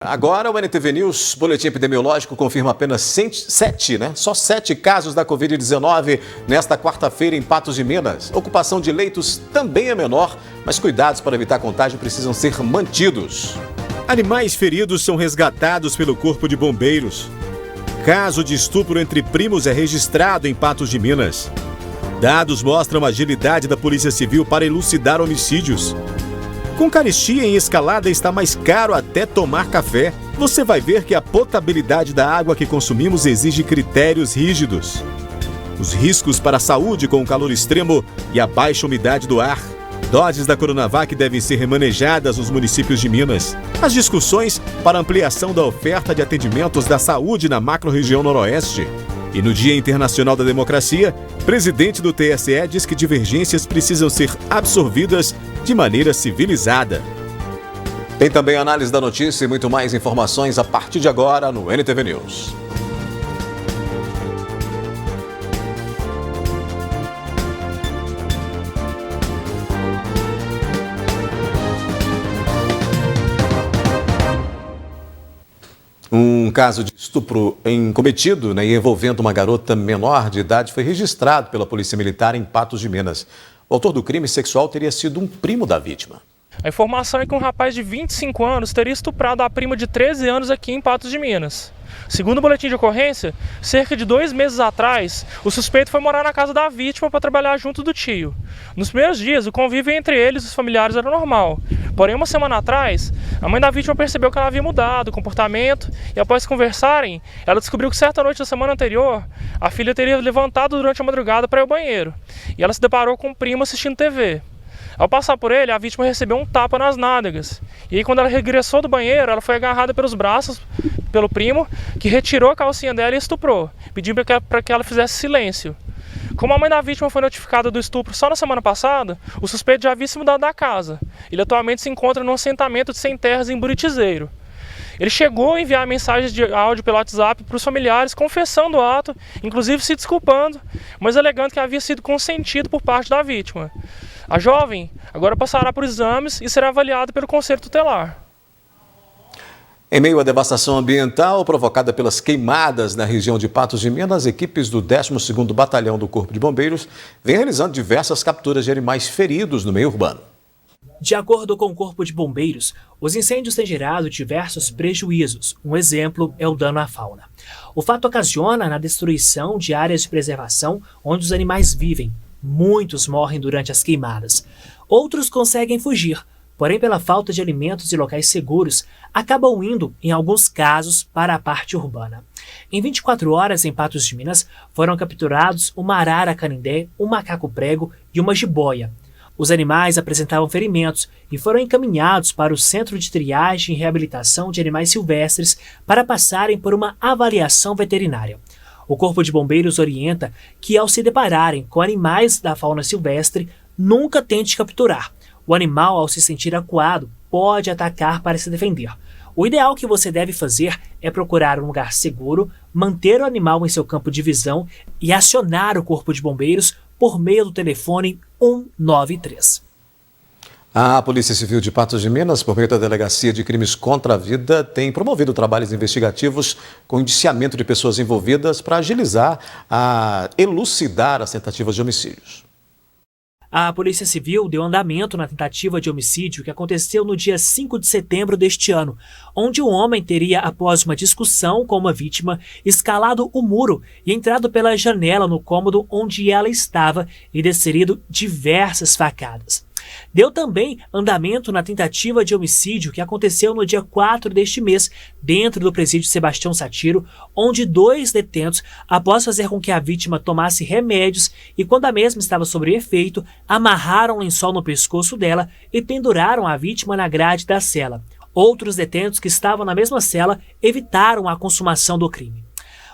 Agora o NTV News, boletim epidemiológico, confirma apenas só 7 casos da Covid-19 nesta quarta-feira em Patos de Minas. A ocupação de leitos também é menor, mas cuidados para evitar contágio precisam ser mantidos. Animais feridos são resgatados pelo Corpo de Bombeiros. Caso de estupro entre primos é registrado em Patos de Minas. Dados mostram a agilidade da Polícia Civil para elucidar homicídios. Com carestia em escalada está mais caro até tomar café. Você vai ver que a potabilidade da água que consumimos exige critérios rígidos. Os riscos para a saúde com o calor extremo e a baixa umidade do ar. Doses da Coronavac devem ser remanejadas nos municípios de Minas. As discussões para ampliação da oferta de atendimentos da saúde na macro-região noroeste. E no Dia Internacional da Democracia, o presidente do TSE diz que divergências precisam ser absorvidas de maneira civilizada. Tem também análise da notícia e muito mais informações a partir de agora no NTV News. Um caso de estupro cometido e envolvendo uma garota menor de idade foi registrado pela Polícia Militar em Patos de Minas. O autor do crime sexual teria sido um primo da vítima. A informação é que um rapaz de 25 anos teria estuprado a prima de 13 anos aqui em Patos de Minas. Segundo o boletim de ocorrência, cerca de 2 meses atrás, o suspeito foi morar na casa da vítima para trabalhar junto do tio. Nos primeiros dias, o convívio entre eles e os familiares era normal. Porém, uma semana atrás, a mãe da vítima percebeu que ela havia mudado o comportamento e, após conversarem, ela descobriu que certa noite da semana anterior, a filha teria levantado durante a madrugada para ir ao banheiro e ela se deparou com o primo assistindo TV. Ao passar por ele, a vítima recebeu um tapa nas nádegas. E aí, quando ela regressou do banheiro, ela foi agarrada pelos braços pelo primo, que retirou a calcinha dela e estuprou, pedindo para que ela fizesse silêncio. Como a mãe da vítima foi notificada do estupro só na semana passada, o suspeito já havia se mudado da casa. Ele atualmente se encontra num assentamento de sem terras em Buritizeiro. Ele chegou a enviar mensagens de áudio pelo WhatsApp para os familiares, confessando o ato, inclusive se desculpando, mas alegando que havia sido consentido por parte da vítima. A jovem agora passará por exames e será avaliada pelo Conselho Tutelar. Em meio à devastação ambiental provocada pelas queimadas na região de Patos de Minas, equipes do 12º Batalhão do Corpo de Bombeiros vêm realizando diversas capturas de animais feridos no meio urbano. De acordo com o Corpo de Bombeiros, os incêndios têm gerado diversos prejuízos. Um exemplo é o dano à fauna. O fato ocasiona na destruição de áreas de preservação onde os animais vivem. Muitos morrem durante as queimadas. Outros conseguem fugir, porém, pela falta de alimentos e locais seguros, acabam indo, em alguns casos, para a parte urbana. Em 24 horas, em Patos de Minas, foram capturados uma arara canindé, um macaco-prego e uma jiboia. Os animais apresentavam ferimentos e foram encaminhados para o Centro de Triagem e Reabilitação de Animais Silvestres para passarem por uma avaliação veterinária. O Corpo de Bombeiros orienta que, ao se depararem com animais da fauna silvestre, nunca tente capturar. O animal, ao se sentir acuado, pode atacar para se defender. O ideal que você deve fazer é procurar um lugar seguro, manter o animal em seu campo de visão e acionar o Corpo de Bombeiros por meio do telefone 193. A Polícia Civil de Patos de Minas, por meio da Delegacia de Crimes contra a Vida, tem promovido trabalhos investigativos com indiciamento de pessoas envolvidas para agilizar, elucidar as tentativas de homicídios. A Polícia Civil deu andamento na tentativa de homicídio que aconteceu no dia 5 de setembro deste ano, onde um homem teria, após uma discussão com uma vítima, escalado o muro e entrado pela janela no cômodo onde ela estava e desferido diversas facadas. Deu também andamento na tentativa de homicídio que aconteceu no dia 4 deste mês, dentro do presídio Sebastião Satiro, onde 2 detentos, após fazer com que a vítima tomasse remédios e quando a mesma estava sob efeito, amarraram um lençol no pescoço dela e penduraram a vítima na grade da cela. Outros detentos que estavam na mesma cela evitaram a consumação do crime.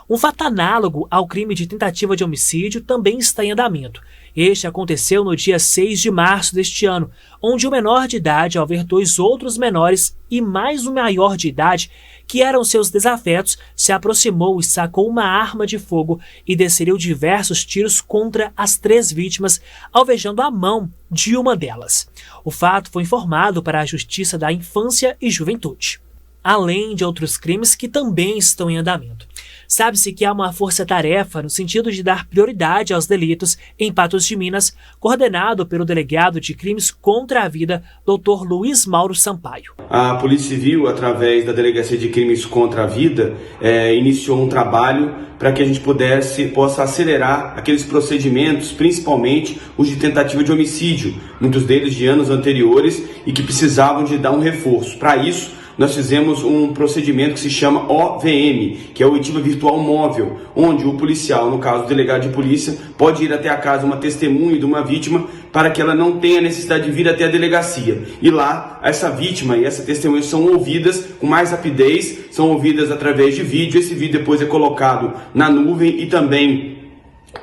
Um fato análogo ao crime de tentativa de homicídio também está em andamento. Este aconteceu no dia 6 de março deste ano, onde o menor de idade, ao ver 2 outros menores e mais um maior de idade, que eram seus desafetos, se aproximou e sacou uma arma de fogo e desferiu diversos tiros contra as 3 vítimas, alvejando a mão de uma delas. O fato foi informado para a Justiça da Infância e Juventude. além de outros crimes que também estão em andamento. Sabe-se que há uma força-tarefa no sentido de dar prioridade aos delitos em Patos de Minas, coordenado pelo delegado de crimes contra a vida, Dr. Luiz Mauro Sampaio. A Polícia Civil, através da Delegacia de Crimes contra a Vida, iniciou um trabalho para que a gente possa acelerar aqueles procedimentos, principalmente os de tentativa de homicídio, muitos deles de anos anteriores e que precisavam de dar um reforço. Para isso, nós fizemos um procedimento que se chama OVM, que é Oitiva Virtual Móvel, onde o policial, no caso o delegado de polícia, pode ir até a casa de uma testemunha, de uma vítima, para que ela não tenha necessidade de vir até a delegacia. E lá, essa vítima e essa testemunha são ouvidas com mais rapidez, são ouvidas através de vídeo. Esse vídeo depois é colocado na nuvem e também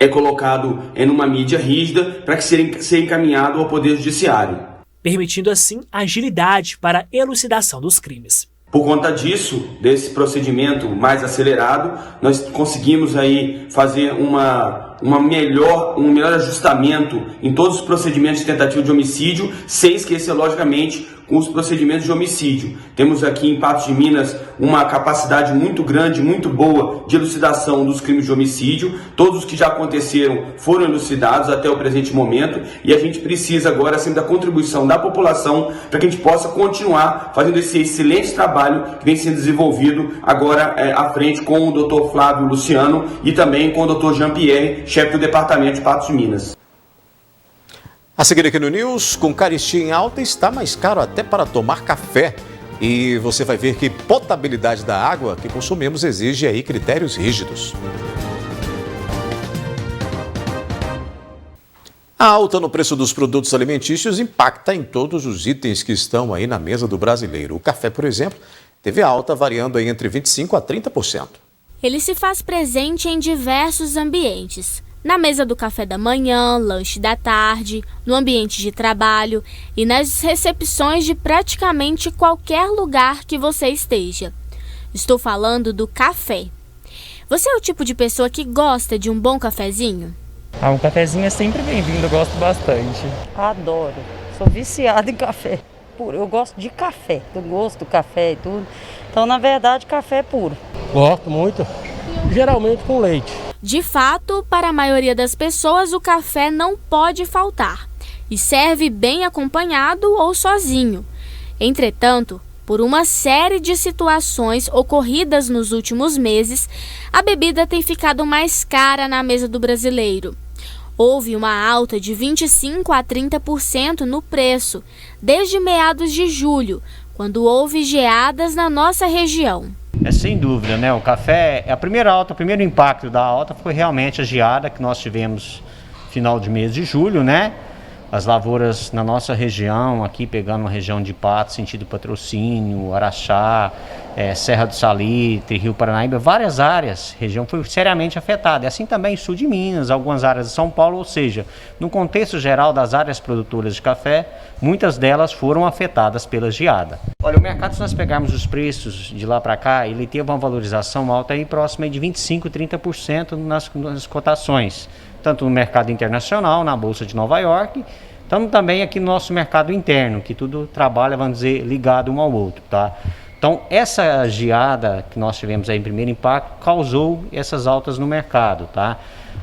é colocado numa mídia rígida para que seja encaminhado ao Poder Judiciário, permitindo assim agilidade para a elucidação dos crimes. Por conta disso, desse procedimento mais acelerado, nós conseguimos aí fazer um melhor ajustamento em todos os procedimentos de tentativa de homicídio, sem esquecer, logicamente, com os procedimentos de homicídio. Temos aqui em Patos de Minas uma capacidade muito grande, muito boa de elucidação dos crimes de homicídio. Todos os que já aconteceram foram elucidados até o presente momento e a gente precisa agora sempre da contribuição da população para que a gente possa continuar fazendo esse excelente trabalho que vem sendo desenvolvido agora à frente com o Dr. Flávio Luciano e também com o Dr. Jean-Pierre, chefe do Departamento de Patos de Minas. A seguir aqui no News, com carestia em alta, está mais caro até para tomar café. E você vai ver que potabilidade da água que consumimos exige aí critérios rígidos. A alta no preço dos produtos alimentícios impacta em todos os itens que estão aí na mesa do brasileiro. O café, por exemplo, teve alta variando aí entre 25% a 30%. Ele se faz presente em diversos ambientes. Na mesa do café da manhã, lanche da tarde, no ambiente de trabalho e nas recepções de praticamente qualquer lugar que você esteja. Estou falando do café. Você é o tipo de pessoa que gosta de um bom cafezinho? Um cafezinho é sempre bem-vindo, eu gosto bastante. Adoro, sou viciada em café puro. Eu gosto de café, do gosto do café e tudo. Então, na verdade, café é puro. Gosto muito, geralmente com leite. De fato, para a maioria das pessoas, o café não pode faltar e serve bem acompanhado ou sozinho. Entretanto, por uma série de situações ocorridas nos últimos meses, a bebida tem ficado mais cara na mesa do brasileiro. Houve uma alta de 25% a 30% no preço, desde meados de julho, quando houve geadas na nossa região. Sem dúvida, né? O café, a primeira alta, o primeiro impacto da alta foi realmente a geada que nós tivemos final de mês de julho, né? As lavouras na nossa região, aqui pegando a região de Patos, sentido Patrocínio, Araxá, Serra do Salitre, Rio Paranaíba, várias áreas, a região foi seriamente afetada. E assim também sul de Minas, algumas áreas de São Paulo, ou seja, no contexto geral das áreas produtoras de café, muitas delas foram afetadas pela geada. Olha, o mercado, se nós pegarmos os preços de lá para cá, ele teve uma valorização alta aí próxima de 25% a 30% nas cotações, tanto no mercado internacional, na Bolsa de Nova York, tanto também aqui no nosso mercado interno, que tudo trabalha, vamos dizer, ligado um ao outro, tá? Então, essa geada que nós tivemos aí em primeiro impacto causou essas altas no mercado, tá?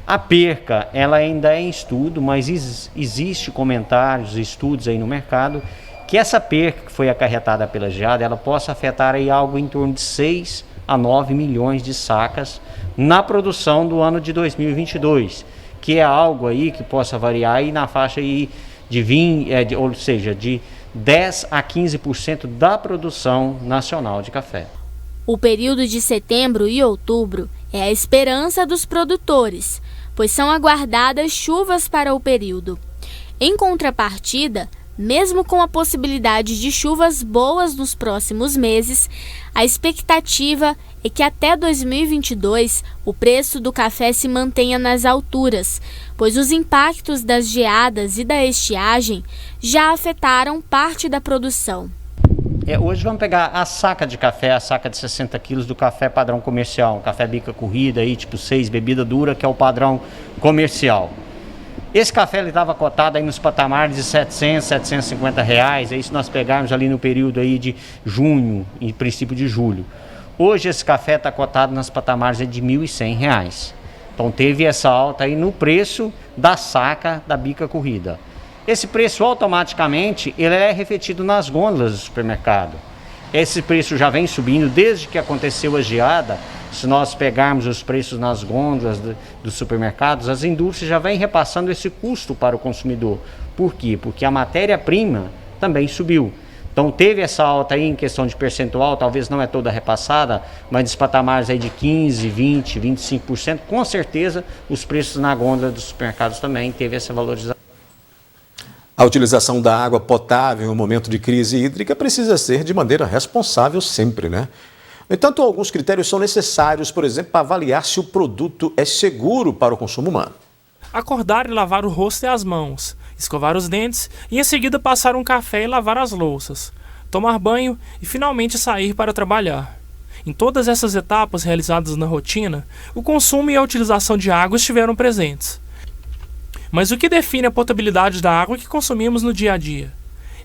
A perca, ela ainda é em estudo, mas existe comentários, estudos aí no mercado, que essa perca que foi acarretada pela geada, ela possa afetar aí algo em torno de 6 a 9 milhões de sacas na produção do ano de 2022, que é algo aí que possa variar aí na faixa aí de 20, ou seja, de 10 a 15% da produção nacional de café. O período de setembro e outubro é a esperança dos produtores, pois são aguardadas chuvas para o período. Em contrapartida, mesmo com a possibilidade de chuvas boas nos próximos meses, a expectativa é que até 2022 o preço do café se mantenha nas alturas, pois os impactos das geadas e da estiagem já afetaram parte da produção. Hoje vamos pegar a saca de café, a saca de 60 quilos do café padrão comercial, um café bica corrida, aí, tipo 6, bebida dura, que é o padrão comercial. Esse café estava cotado aí nos patamares de R$700, R$750, aí se nós pegarmos ali no período aí de junho e princípio de julho. Hoje esse café está cotado nos patamares de R$1.100. Então teve essa alta aí no preço da saca da bica corrida. Esse preço automaticamente ele é refletido nas gôndolas do supermercado. Esse preço já vem subindo desde que aconteceu a geada. Se nós pegarmos os preços nas gôndolas dos supermercados, as indústrias já vêm repassando esse custo para o consumidor. Por quê? Porque a matéria-prima também subiu. Então teve essa alta aí em questão de percentual, talvez não é toda repassada, mas dos patamares aí de 15%, 20%, 25%, com certeza os preços na gôndola dos supermercados também teve essa valorização. A utilização da água potável em um momento de crise hídrica precisa ser de maneira responsável sempre, né? No entanto, alguns critérios são necessários, por exemplo, para avaliar se o produto é seguro para o consumo humano. Acordar e lavar o rosto e as mãos, escovar os dentes e em seguida passar um café e lavar as louças, tomar banho e finalmente sair para trabalhar. Em todas essas etapas realizadas na rotina, o consumo e a utilização de água estiveram presentes. Mas o que define a potabilidade da água que consumimos no dia a dia?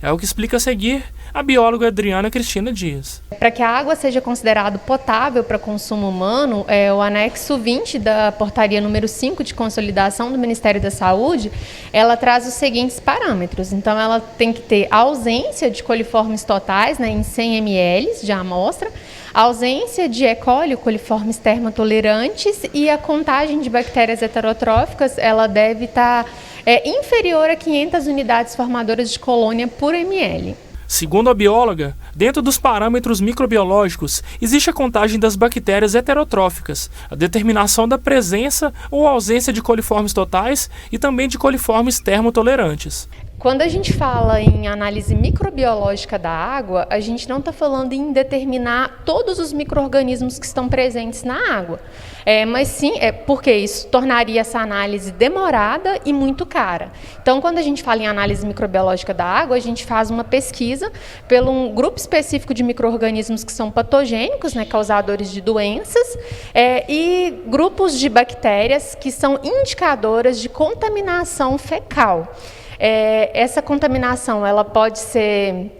É o que explica a seguir a bióloga Adriana Cristina Dias. Para que a água seja considerada potável para consumo humano, o anexo 20 da portaria número 5 de consolidação do Ministério da Saúde, ela traz os seguintes parâmetros. Então, ela tem que ter ausência de coliformes totais, né, em 100 ml de amostra, ausência de E. coli, coliformes termotolerantes, e a contagem de bactérias heterotróficas, ela deve estar inferior a 500 unidades formadoras de colônia por ml. Segundo a bióloga, dentro dos parâmetros microbiológicos, existe a contagem das bactérias heterotróficas, a determinação da presença ou ausência de coliformes totais e também de coliformes termotolerantes. Quando a gente fala em análise microbiológica da água, a gente não está falando em determinar todos os micro-organismos que estão presentes na água. Mas sim, porque isso tornaria essa análise demorada e muito cara. Então, quando a gente fala em análise microbiológica da água, a gente faz uma pesquisa pelo um grupo específico de micro-organismos que são patogênicos, né, causadores de doenças, e grupos de bactérias que são indicadoras de contaminação fecal. Essa contaminação ela pode ser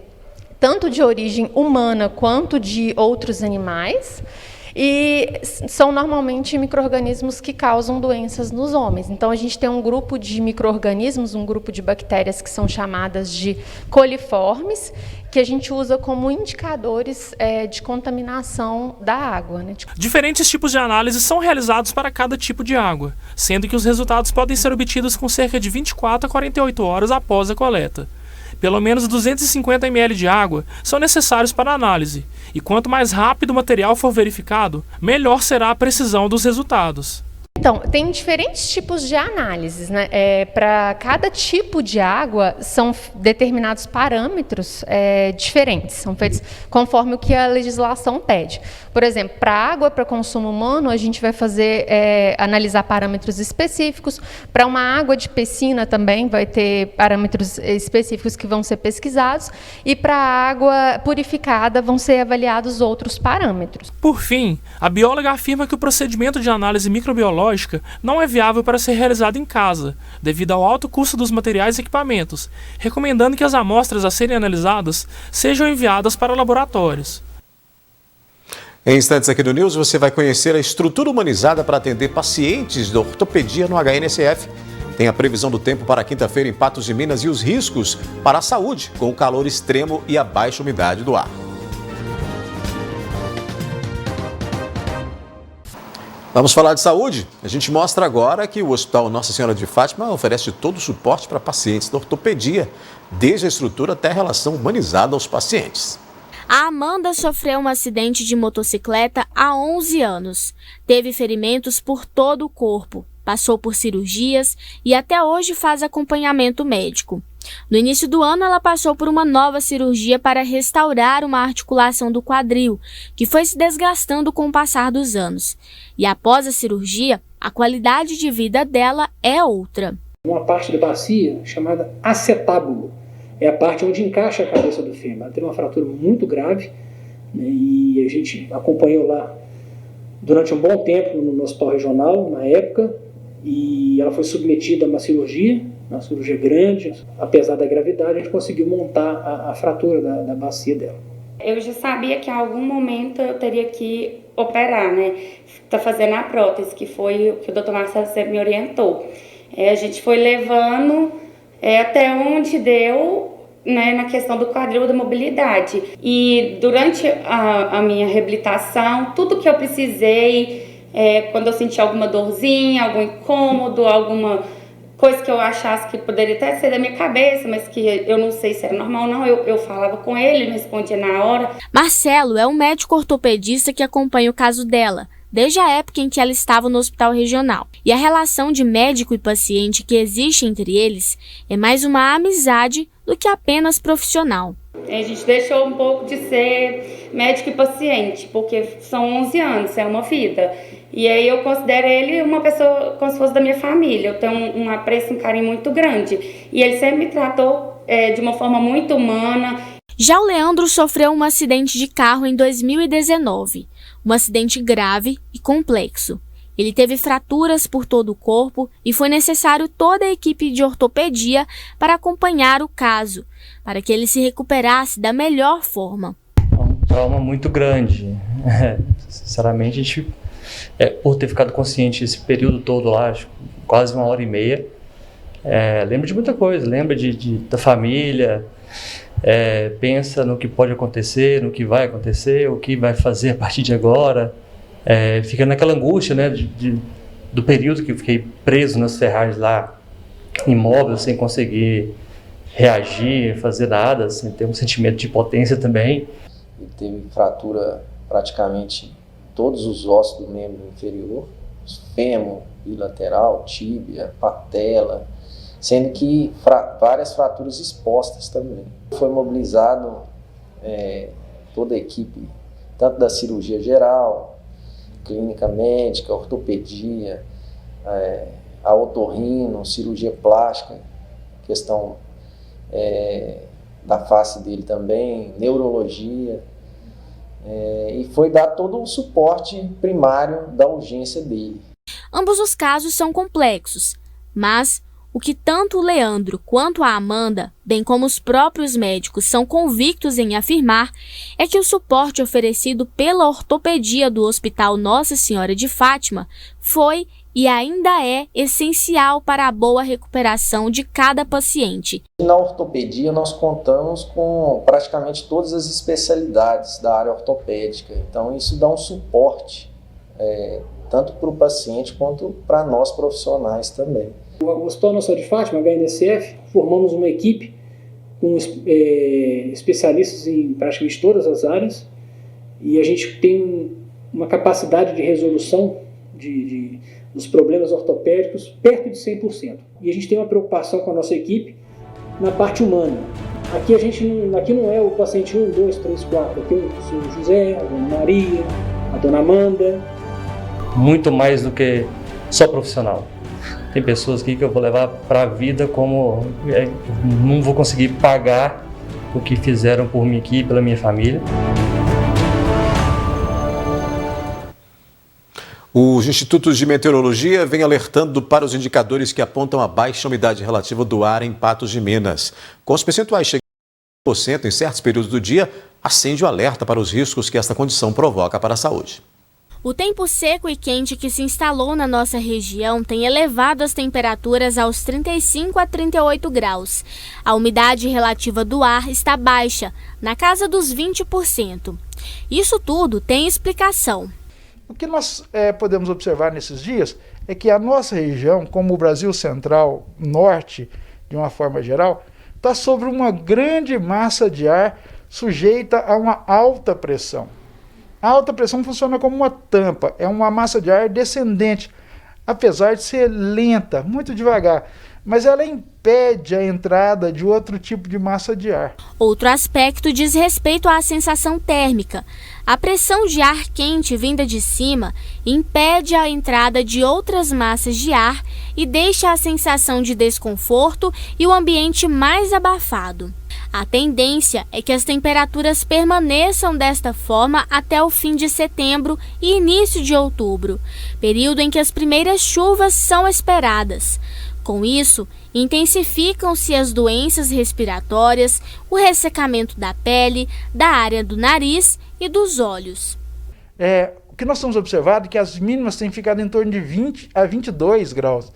tanto de origem humana quanto de outros animais e são normalmente micro-organismos que causam doenças nos homens. Então, a gente tem um grupo de micro-organismos, um grupo de bactérias que são chamadas de coliformes, que a gente usa como indicadores de contaminação da água, né? Diferentes tipos de análise são realizados para cada tipo de água, sendo que os resultados podem ser obtidos com cerca de 24 a 48 horas após a coleta. Pelo menos 250 ml de água são necessários para a análise, e quanto mais rápido o material for verificado, melhor será a precisão dos resultados. Então, tem diferentes tipos de análises, né? Para cada tipo de água, são determinados parâmetros diferentes, são feitos conforme o que a legislação pede. Por exemplo, para água para consumo humano, a gente vai analisar parâmetros específicos. Para uma água de piscina também vai ter parâmetros específicos que vão ser pesquisados. E para a água purificada vão ser avaliados outros parâmetros. Por fim, a bióloga afirma que o procedimento de análise microbiológica não é viável para ser realizado em casa, devido ao alto custo dos materiais e equipamentos, recomendando que as amostras a serem analisadas sejam enviadas para laboratórios. Em instantes aqui do News, você vai conhecer a estrutura humanizada para atender pacientes de ortopedia no HNSF. Tem a previsão do tempo para quinta-feira em Patos de Minas e os riscos para a saúde com o calor extremo e a baixa umidade do ar. Vamos falar de saúde? A gente mostra agora que o Hospital Nossa Senhora de Fátima oferece todo o suporte para pacientes da ortopedia, desde a estrutura até a relação humanizada aos pacientes. A Amanda sofreu um acidente de motocicleta há 11 anos. Teve ferimentos por todo o corpo, passou por cirurgias e até hoje faz acompanhamento médico. No início do ano, ela passou por uma nova cirurgia para restaurar uma articulação do quadril, que foi se desgastando com o passar dos anos. E após a cirurgia, a qualidade de vida dela é outra. Uma parte da bacia chamada acetábulo, é a parte onde encaixa a cabeça do fêmur. Ela teve uma fratura muito grave, né, e a gente acompanhou lá durante um bom tempo no hospital regional, na época, e ela foi submetida a uma cirurgia grande. Apesar da gravidade, a gente conseguiu montar a fratura da bacia dela. Eu já sabia que em algum momento eu teria que operar, né? Tá fazendo a prótese, que foi o que o Dr. Marcelo sempre me orientou. A gente foi levando até onde deu, né, na questão do quadril da mobilidade. E durante a minha reabilitação, tudo que eu precisei, quando eu senti alguma dorzinha, algum incômodo, alguma coisa que eu achasse que poderia até ser da minha cabeça, mas que eu não sei se era normal ou não, eu falava com ele respondia na hora. Marcelo é um médico ortopedista que acompanha o caso dela desde a época em que ela estava no hospital regional. E a relação de médico e paciente que existe entre eles é mais uma amizade do que apenas profissional. A gente deixou um pouco de ser médico e paciente, porque são 11 anos, é uma vida. E aí eu considero ele uma pessoa como se fosse da minha família. Eu tenho um apreço, um carinho muito grande. E ele sempre me tratou de uma forma muito humana. Já o Leandro sofreu um acidente de carro em 2019. Um acidente grave e complexo. Ele teve fraturas por todo o corpo e foi necessário toda a equipe de ortopedia para acompanhar o caso, para que ele se recuperasse da melhor forma. É um trauma muito grande. Sinceramente, a gente, por ter ficado consciente esse período todo lá, quase 1h30, lembra de muita coisa, lembra da família, pensa no que pode acontecer, no que vai acontecer, o que vai fazer a partir de agora. Fica naquela angústia, né, do período que eu fiquei preso nas ferragens lá, imóvel, sem conseguir reagir, fazer nada, sem ter um sentimento de impotência também. Ele teve fratura praticamente todos os ossos do membro inferior, fêmur, bilateral, tíbia, patela, sendo que várias fraturas expostas também. Foi mobilizado toda a equipe, tanto da cirurgia geral, clínica médica, ortopedia, a otorrino, cirurgia plástica, questão da face dele também, neurologia, e foi dar todo o suporte primário da urgência dele. Ambos os casos são complexos, mas o que tanto o Leandro quanto a Amanda, bem como os próprios médicos, são convictos em afirmar é que o suporte oferecido pela ortopedia do Hospital Nossa Senhora de Fátima foi e ainda é essencial para a boa recuperação de cada paciente. Na ortopedia nós contamos com praticamente todas as especialidades da área ortopédica, então isso dá um suporte tanto para o paciente quanto para nós profissionais também. O Hospital Nossa Senhora de Fátima, HNCF, formamos uma equipe com especialistas em praticamente todas as áreas e a gente tem uma capacidade de resolução dos problemas ortopédicos perto de 100%. E a gente tem uma preocupação com a nossa equipe na parte humana. Aqui não é o paciente 1, 2, 3, 4, aqui é o senhor José, a dona Maria, a dona Amanda. Muito mais do que só profissional. Tem pessoas aqui que eu vou levar para a vida como não vou conseguir pagar o que fizeram por mim aqui e pela minha família. Os institutos de meteorologia vêm alertando para os indicadores que apontam a baixa umidade relativa do ar em Patos de Minas. Com os percentuais chegando a 100% em certos períodos do dia, acende o alerta para os riscos que esta condição provoca para a saúde. O tempo seco e quente que se instalou na nossa região tem elevado as temperaturas aos 35 a 38 graus. A umidade relativa do ar está baixa, na casa dos 20%. Isso tudo tem explicação. O que nós podemos observar nesses dias é que a nossa região, como o Brasil Central, Norte, de uma forma geral, está sobre uma grande massa de ar sujeita a uma alta pressão. A alta pressão funciona como uma tampa, é uma massa de ar descendente, apesar de ser lenta, muito devagar, mas ela impede a entrada de outro tipo de massa de ar. Outro aspecto diz respeito à sensação térmica. A pressão de ar quente vinda de cima impede a entrada de outras massas de ar e deixa a sensação de desconforto e o ambiente mais abafado. A tendência é que as temperaturas permaneçam desta forma até o fim de setembro e início de outubro, período em que as primeiras chuvas são esperadas. Com isso, intensificam-se as doenças respiratórias, o ressecamento da pele, da área do nariz e dos olhos. O que nós estamos observando é que as mínimas têm ficado em torno de 20 a 22 graus.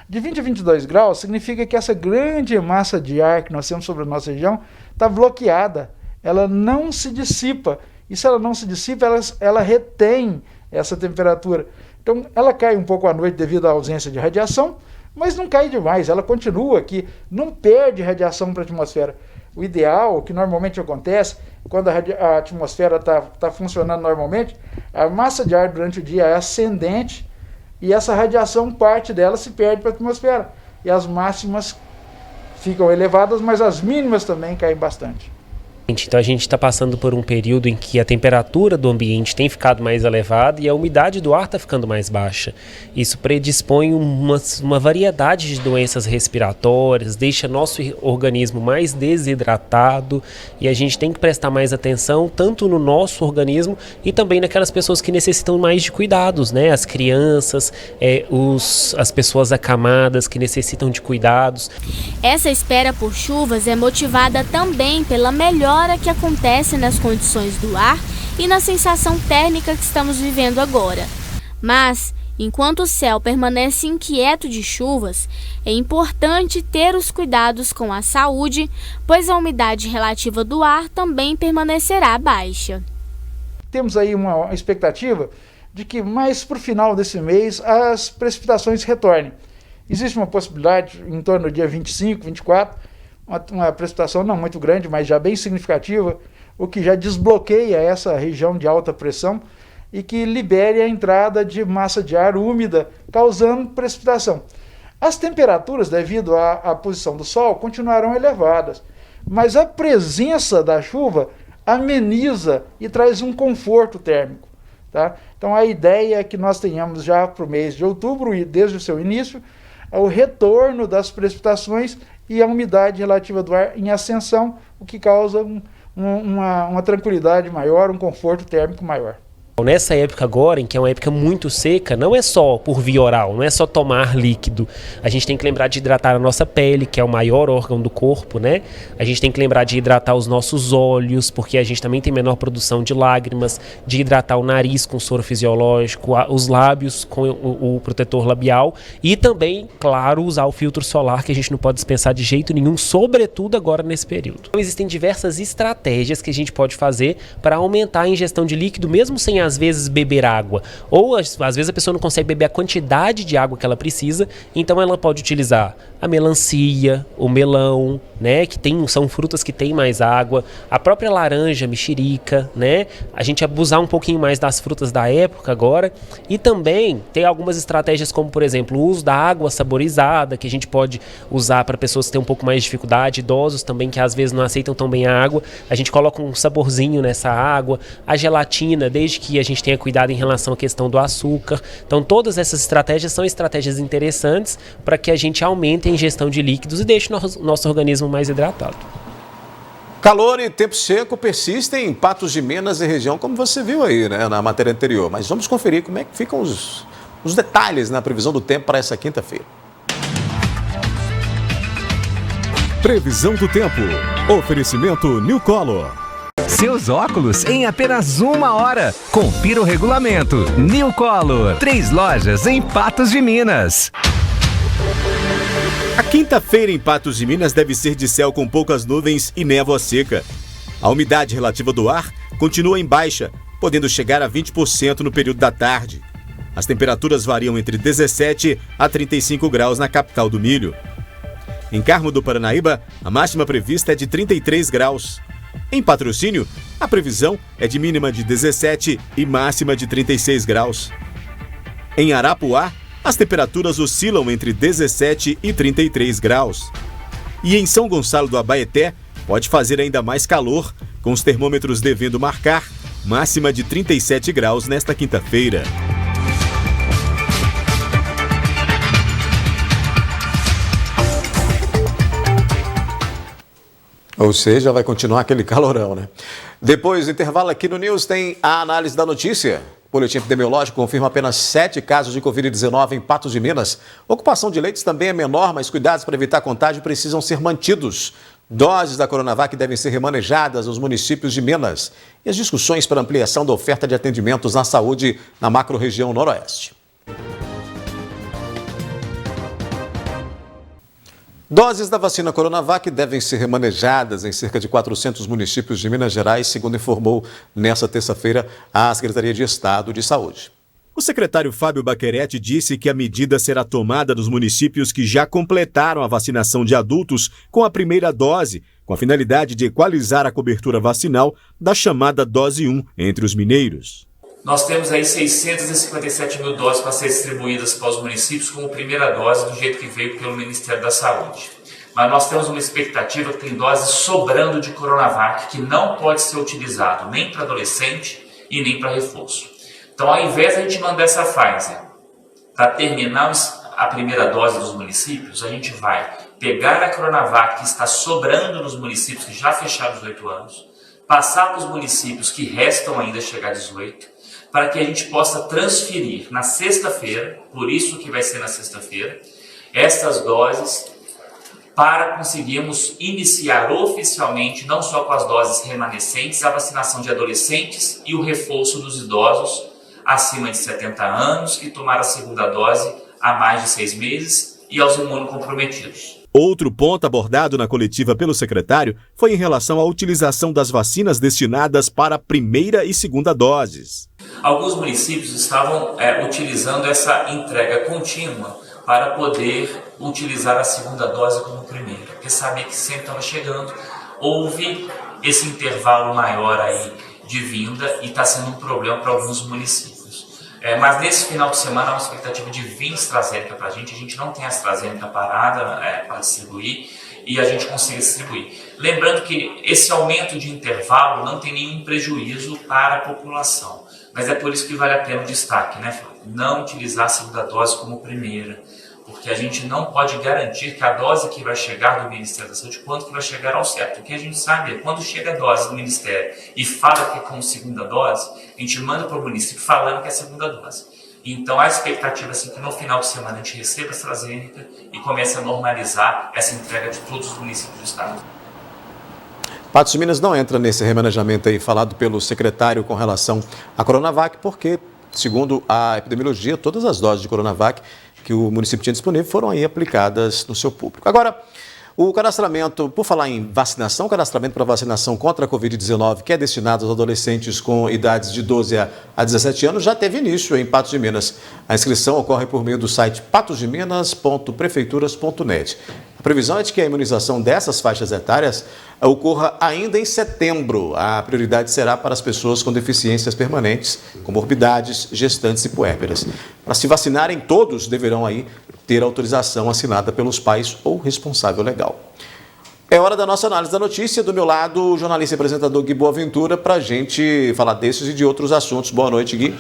De 20 a 22 graus significa que essa grande massa de ar que nós temos sobre a nossa região está bloqueada, ela não se dissipa. E se ela não se dissipa, ela retém essa temperatura. Então ela cai um pouco à noite devido à ausência de radiação, mas não cai demais, ela continua aqui, não perde radiação para a atmosfera. O ideal, o que normalmente acontece, quando a atmosfera está funcionando normalmente, a massa de ar durante o dia é ascendente e essa radiação, parte dela se perde para a atmosfera. E as máximas ficam elevadas, mas as mínimas também caem bastante. Então a gente está passando por um período em que a temperatura do ambiente tem ficado mais elevada e a umidade do ar está ficando mais baixa. Isso predispõe uma variedade de doenças respiratórias, deixa nosso organismo mais desidratado e a gente tem que prestar mais atenção tanto no nosso organismo e também naquelas pessoas que necessitam mais de cuidados, né? As crianças, as pessoas acamadas que necessitam de cuidados. Essa espera por chuvas é motivada também pela melhora que acontece nas condições do ar e na sensação térmica que estamos vivendo agora. Mas, enquanto o céu permanece inquieto de chuvas, é importante ter os cuidados com a saúde, pois a umidade relativa do ar também permanecerá baixa. Temos aí uma expectativa de que mais para o final desse mês as precipitações retornem. Existe uma possibilidade em torno do dia 25, 24, uma precipitação não muito grande, mas já bem significativa, o que já desbloqueia essa região de alta pressão e que libere a entrada de massa de ar úmida, causando precipitação. As temperaturas, devido à posição do Sol, continuarão elevadas, mas a presença da chuva ameniza e traz um conforto térmico. Tá? Então a ideia é que nós tenhamos já para o mês de outubro, e desde o seu início, o retorno das precipitações e a umidade relativa do ar em ascensão, o que causa uma tranquilidade maior, um conforto térmico maior. Nessa época agora, em que é uma época muito seca, não é só por via oral, não é só tomar líquido. A gente tem que lembrar de hidratar a nossa pele, que é o maior órgão do corpo, né? A gente tem que lembrar de hidratar os nossos olhos, porque a gente também tem menor produção de lágrimas, de hidratar o nariz com soro fisiológico, os lábios com o protetor labial e também, claro, usar o filtro solar, que a gente não pode dispensar de jeito nenhum, sobretudo agora nesse período. Então, existem diversas estratégias que a gente pode fazer para aumentar a ingestão de líquido, mesmo sem às vezes beber água, ou às vezes a pessoa não consegue beber a quantidade de água que ela precisa, então ela pode utilizar a melancia, o melão, né, são frutas que têm mais água, a própria laranja, mexerica, né, a gente abusar um pouquinho mais das frutas da época agora, e também tem algumas estratégias como, por exemplo, o uso da água saborizada, que a gente pode usar para pessoas que têm um pouco mais de dificuldade, idosos também que às vezes não aceitam tão bem a água, a gente coloca um saborzinho nessa água, a gelatina, desde que a gente tenha cuidado em relação à questão do açúcar. Então todas essas estratégias são estratégias interessantes para que a gente aumente a ingestão de líquidos e deixe o nosso organismo mais hidratado. Calor e tempo seco persistem em Patos de Minas e região, como você viu aí, né, na matéria anterior. Mas vamos conferir como é que ficam os detalhes na previsão do tempo para essa quinta-feira. Previsão do tempo. Oferecimento New Color. Seus óculos em apenas 1 hora. Confira o regulamento. New Color. 3 lojas em Patos de Minas. A quinta-feira em Patos de Minas deve ser de céu com poucas nuvens e névoa seca. A umidade relativa do ar continua em baixa, podendo chegar a 20% no período da tarde. As temperaturas variam entre 17 a 35 graus na capital do milho. Em Carmo do Paranaíba, a máxima prevista é de 33 graus. Em Patrocínio, a previsão é de mínima de 17 e máxima de 36 graus. Em Arapuá, as temperaturas oscilam entre 17 e 33 graus. E em São Gonçalo do Abaeté, pode fazer ainda mais calor, com os termômetros devendo marcar máxima de 37 graus nesta quinta-feira. Ou seja, vai continuar aquele calorão, né? Depois do intervalo aqui no News tem a análise da notícia. O boletim epidemiológico confirma apenas 7 casos de Covid-19 em Patos de Minas. A ocupação de leitos também é menor, mas cuidados para evitar contágio precisam ser mantidos. Doses da Coronavac devem ser remanejadas nos municípios de Minas. E as discussões para ampliação da oferta de atendimentos na saúde na macro-região noroeste. Doses da vacina Coronavac devem ser remanejadas em cerca de 400 municípios de Minas Gerais, segundo informou nesta terça-feira a Secretaria de Estado de Saúde. O secretário Fábio Baquerete disse que a medida será tomada nos municípios que já completaram a vacinação de adultos com a primeira dose, com a finalidade de equalizar a cobertura vacinal da chamada dose 1 entre os mineiros. Nós temos aí 657 mil doses para ser distribuídas para os municípios como primeira dose, do jeito que veio pelo Ministério da Saúde. Mas nós temos uma expectativa que tem doses sobrando de Coronavac, que não pode ser utilizado nem para adolescente e nem para reforço. Então, ao invés de a gente mandar essa Pfizer para terminar a primeira dose dos municípios, a gente vai pegar a Coronavac que está sobrando nos municípios que já fecharam 18 anos, passar para os municípios que restam ainda chegar a 18, para que a gente possa transferir na sexta-feira, por isso que vai ser na sexta-feira, estas doses para conseguirmos iniciar oficialmente, não só com as doses remanescentes, a vacinação de adolescentes e o reforço dos idosos acima de 70 anos que tomaram a segunda dose há mais de 6 meses e aos imunocomprometidos. Outro ponto abordado na coletiva pelo secretário foi em relação à utilização das vacinas destinadas para a primeira e segunda doses. Alguns municípios estavam utilizando essa entrega contínua para poder utilizar a segunda dose como primeira, porque sabia que sempre estava chegando. Houve esse intervalo maior aí de vinda e está sendo um problema para alguns municípios. Mas nesse final de semana há uma expectativa de vir AstraZeneca para a gente não tem AstraZeneca parada para distribuir e a gente consiga distribuir. Lembrando que esse aumento de intervalo não tem nenhum prejuízo para a população, mas é por isso que vale a pena o destaque, né? Não utilizar a segunda dose como primeira, porque a gente não pode garantir que a dose que vai chegar do Ministério da Saúde, quando que vai chegar ao certo. O que a gente sabe é quando chega a dose do Ministério e fala que é como segunda dose, a gente manda para o município falando que é segunda dose. Então a expectativa é assim, que no final de semana a gente receba a AstraZeneca e comece a normalizar essa entrega de todos os municípios do estado. Patos de Minas não entra nesse remanejamento aí falado pelo secretário com relação à Coronavac, porque, segundo a epidemiologia, todas as doses de Coronavac que o município tinha disponível foram aí aplicadas no seu público. Agora, o cadastramento, por falar em vacinação, o cadastramento para vacinação contra a Covid-19, que é destinado aos adolescentes com idades de 12 a 17 anos, já teve início em Patos de Minas. A inscrição ocorre por meio do site patosdeminas.prefeituras.net. A previsão é de que a imunização dessas faixas etárias ocorra ainda em setembro. A prioridade será para as pessoas com deficiências permanentes, comorbidades, gestantes e puérperas. Para se vacinarem, todos deverão aí ter autorização assinada pelos pais ou responsável legal. É hora da nossa análise da notícia. Do meu lado, o jornalista e apresentador Gui Boaventura, para a gente falar desses e de outros assuntos. Boa noite, Gui.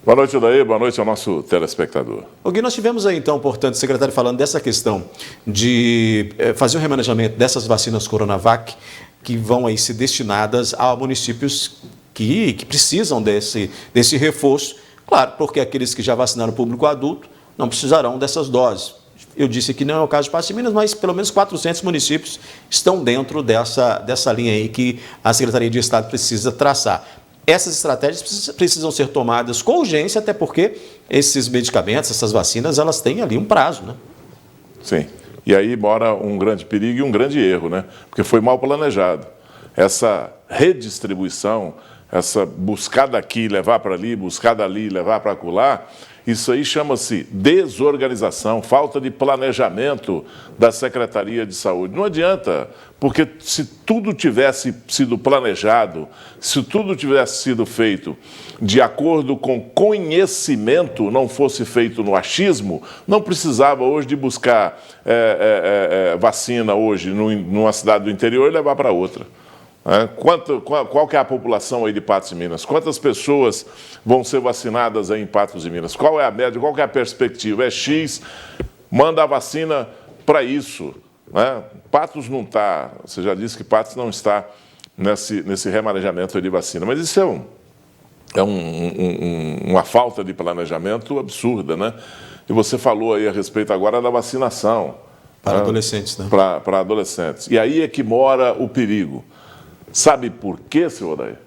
Boa noite, Daí. Boa noite ao nosso telespectador. O Gui, nós tivemos aí, então, portanto, o secretário falando dessa questão de fazer o remanejamento dessas vacinas Coronavac que vão aí ser destinadas a municípios que precisam desse reforço. Claro, porque aqueles que já vacinaram o público adulto não precisarão dessas doses. Eu disse que não é o caso de Patos de Minas, mas pelo menos 400 municípios estão dentro dessa linha aí que a Secretaria de Estado precisa traçar. Essas estratégias precisam ser tomadas com urgência, até porque esses medicamentos, essas vacinas, elas têm ali um prazo, né? Sim. E aí mora um grande perigo e um grande erro, né? Porque foi mal planejado. Essa redistribuição, essa buscar daqui, levar para ali, buscar dali, levar para acolá, isso aí chama-se desorganização, falta de planejamento da Secretaria de Saúde. Não adianta, porque se tudo tivesse sido planejado, se tudo tivesse sido feito de acordo com conhecimento, não fosse feito no achismo, não precisava hoje de buscar vacina hoje numa cidade do interior e levar para outra. Qual que é a população aí de Patos de Minas? Quantas pessoas vão ser vacinadas aí em Patos de Minas? Qual é a média? Qual que é a perspectiva? É X, manda a vacina para isso. né? Patos não está, você já disse que Patos não está nesse remanejamento de vacina, mas isso é uma falta de planejamento absurda, né? E você falou aí a respeito agora da vacinação. Para adolescentes, né? Para adolescentes. E aí é que mora o perigo. Sabe por quê, senhor Odair?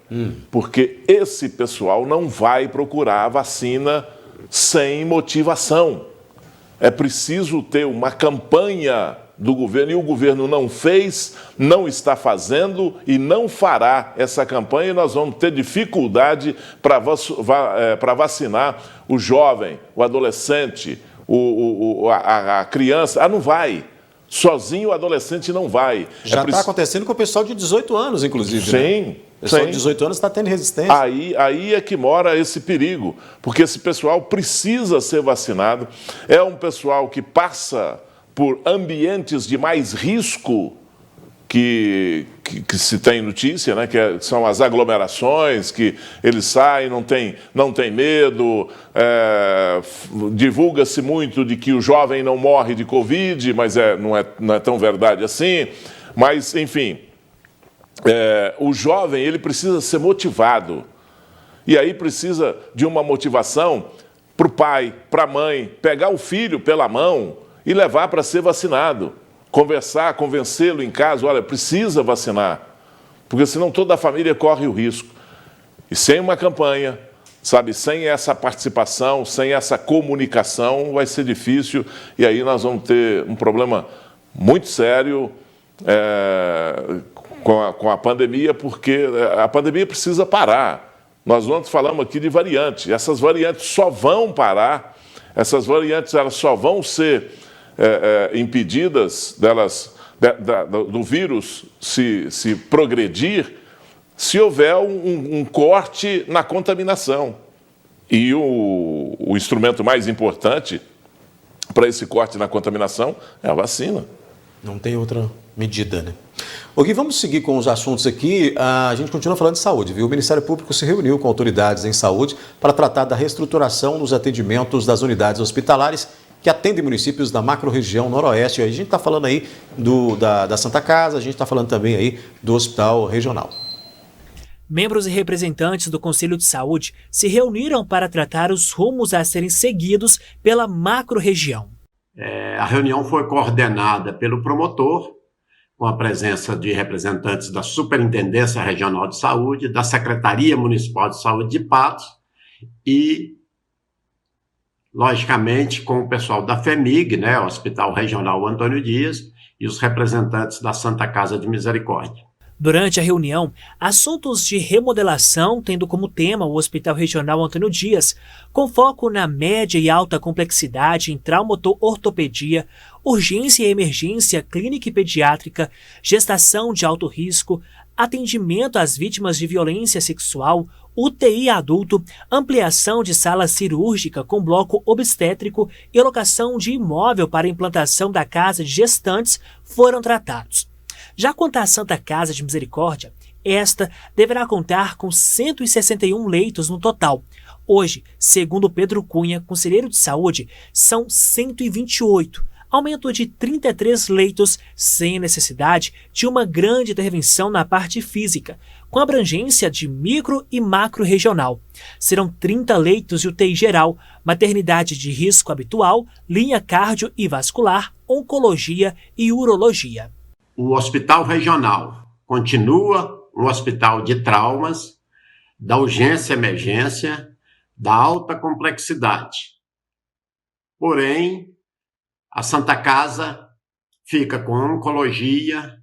Porque esse pessoal não vai procurar a vacina sem motivação. É preciso ter uma campanha do governo, e o governo não fez, não está fazendo e não fará essa campanha, e nós vamos ter dificuldade para vacinar o jovem, o adolescente, a criança. Não vai. Sozinho o adolescente não vai. Já está acontecendo com o pessoal de 18 anos, inclusive. Sim. Né? O pessoal de 18 anos está tendo resistência. Aí é que mora esse perigo, porque esse pessoal precisa ser vacinado. É um pessoal que passa por ambientes de mais risco que se tem notícia, né? Que são as aglomerações, que eles saem, não tem medo, divulga-se muito de que o jovem não morre de Covid, mas não é tão verdade assim. Mas, enfim, o jovem ele precisa ser motivado. E aí precisa de uma motivação para o pai, para a mãe, pegar o filho pela mão e levar para ser vacinado. Conversar, convencê-lo em casa, olha, precisa vacinar, porque senão toda a família corre o risco. E sem uma campanha, sabe, sem essa participação, sem essa comunicação, vai ser difícil, e aí nós vamos ter um problema muito sério com a pandemia, porque a pandemia precisa parar. Nós ontem falamos aqui de variante, essas variantes só vão parar, essas variantes elas só vão ser impedidas do vírus se progredir se houver um corte na contaminação. E o instrumento mais importante para esse corte na contaminação é a vacina. Não tem outra medida, né? Ok, vamos seguir com os assuntos aqui. A gente continua falando de saúde, viu? O Ministério Público se reuniu com autoridades em saúde para tratar da reestruturação nos atendimentos das unidades hospitalares que atendem municípios da macro-região noroeste. A gente está falando aí da Santa Casa, a gente está falando também aí do Hospital Regional. Membros e representantes do Conselho de Saúde se reuniram para tratar os rumos a serem seguidos pela macro-região. A reunião foi coordenada pelo promotor, com a presença de representantes da Superintendência Regional de Saúde, da Secretaria Municipal de Saúde de Patos e, logicamente, com o pessoal da FEMIG, né, o Hospital Regional Antônio Dias, e os representantes da Santa Casa de Misericórdia. Durante a reunião, assuntos de remodelação, tendo como tema o Hospital Regional Antônio Dias, com foco na média e alta complexidade em traumato-ortopedia, urgência e emergência clínica e pediátrica, gestação de alto risco, atendimento às vítimas de violência sexual, UTI adulto, ampliação de sala cirúrgica com bloco obstétrico e locação de imóvel para implantação da casa de gestantes foram tratados. Já quanto à Santa Casa de Misericórdia, esta deverá contar com 161 leitos no total. Hoje, segundo Pedro Cunha, conselheiro de saúde, são 128, aumento de 33 leitos sem necessidade de uma grande intervenção na parte física, com abrangência de micro e macro regional. Serão 30 leitos de UTI geral, maternidade de risco habitual, linha cardio e vascular, oncologia e urologia. O Hospital Regional continua um hospital de traumas, da urgência e emergência, da alta complexidade. Porém, a Santa Casa fica com a oncologia,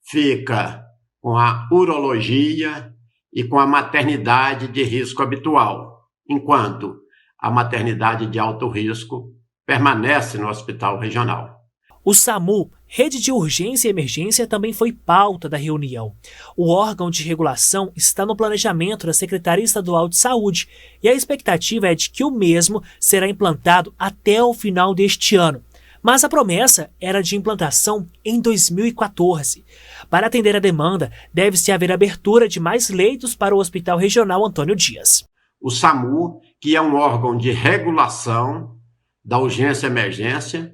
fica com a urologia e com a maternidade de risco habitual, enquanto a maternidade de alto risco permanece no Hospital Regional. O SAMU, Rede de Urgência e Emergência, também foi pauta da reunião. O órgão de regulação está no planejamento da Secretaria Estadual de Saúde e a expectativa é de que o mesmo será implantado até o final deste ano. Mas a promessa era de implantação em 2014. Para atender a demanda, deve-se haver abertura de mais leitos para o Hospital Regional Antônio Dias. O SAMU, que é um órgão de regulação da urgência e emergência,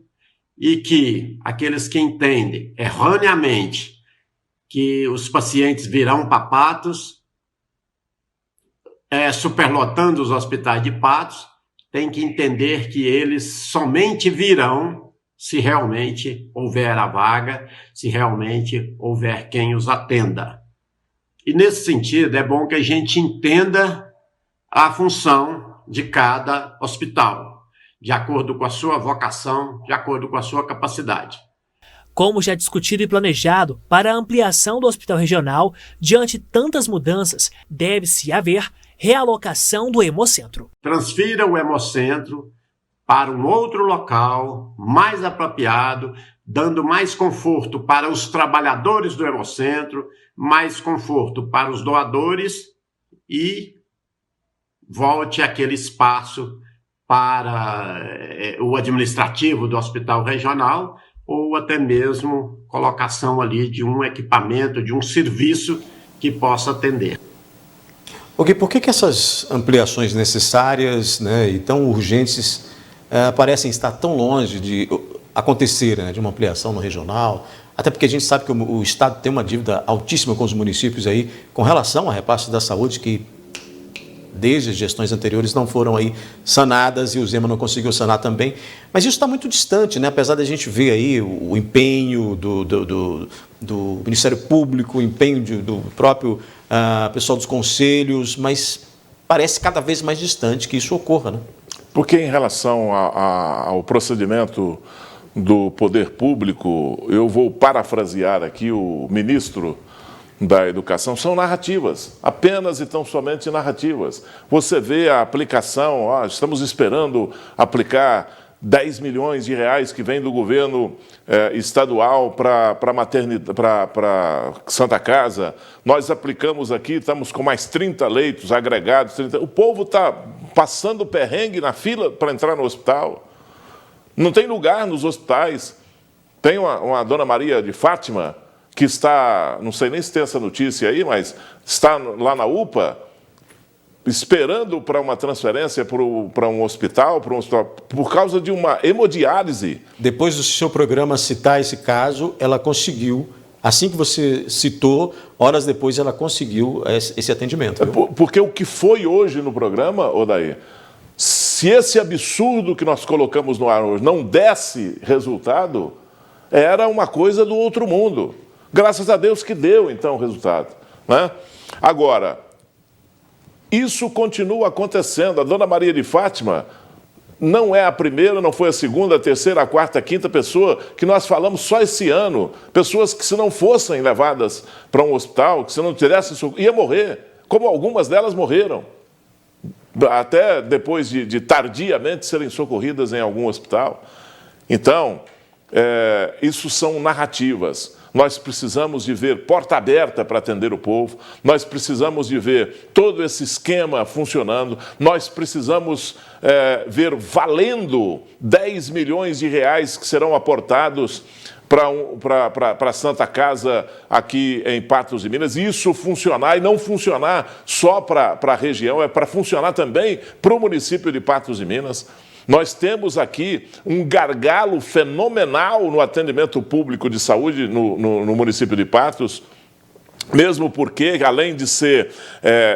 e que aqueles que entendem erroneamente que os pacientes virão para Patos, superlotando os hospitais de Patos, têm que entender que eles somente virão se realmente houver a vaga, se realmente houver quem os atenda. E nesse sentido, é bom que a gente entenda a função de cada hospital, de acordo com a sua vocação, de acordo com a sua capacidade. Como já discutido e planejado para a ampliação do hospital regional, diante de tantas mudanças, deve-se haver realocação do Hemocentro. Transfira o Hemocentro para um outro local mais apropriado, dando mais conforto para os trabalhadores do Hemocentro, mais conforto para os doadores e volte aquele espaço para o administrativo do hospital regional ou até mesmo colocação ali de um equipamento, de um serviço que possa atender. Ok, por que essas ampliações necessárias, né, e tão urgentes parecem estar tão longe de acontecer, né, de uma ampliação no regional? Até porque a gente sabe que o Estado tem uma dívida altíssima com os municípios aí, com relação a repasse da saúde, que desde as gestões anteriores não foram aí sanadas e o Zema não conseguiu sanar também. Mas isso está muito distante, né? Apesar da gente ver aí o empenho do Ministério Público, o empenho do próprio pessoal dos conselhos, mas parece cada vez mais distante que isso ocorra, né? Porque em relação ao procedimento do poder público, eu vou parafrasear aqui o ministro da Educação, são narrativas, apenas e tão somente narrativas. Você vê a aplicação, estamos esperando aplicar 10 milhões de reais que vem do governo estadual para Santa Casa. Nós aplicamos aqui, estamos com mais 30 leitos agregados. O povo está passando perrengue na fila para entrar no hospital. Não tem lugar nos hospitais. Tem uma Dona Maria de Fátima, que está, não sei nem se tem essa notícia aí, mas está lá na UPA, esperando para uma transferência para um hospital, por causa de uma hemodiálise. Depois do seu programa citar esse caso, ela conseguiu, assim que você citou, horas depois ela conseguiu esse atendimento. Porque o que foi hoje no programa, Odair, se esse absurdo que nós colocamos no ar hoje não desse resultado, era uma coisa do outro mundo. Graças a Deus que deu, então, o resultado, né? Agora, isso continua acontecendo. A Dona Maria de Fátima não é a primeira, não foi a segunda, a terceira, a quarta, a quinta pessoa que nós falamos só esse ano. Pessoas que, se não fossem levadas para um hospital, que se não tivessem, ia morrer, como algumas delas morreram, até depois de tardiamente serem socorridas em algum hospital. Então, isso são narrativas. Nós precisamos de ver porta aberta para atender o povo, nós precisamos de ver todo esse esquema funcionando, nós precisamos ver valendo 10 milhões de reais que serão aportados para a Santa Casa aqui em Patos de Minas, e isso funcionar e não funcionar só para a região, é para funcionar também para o município de Patos de Minas. Nós temos aqui um gargalo fenomenal no atendimento público de saúde no município de Patos, mesmo porque, além de ser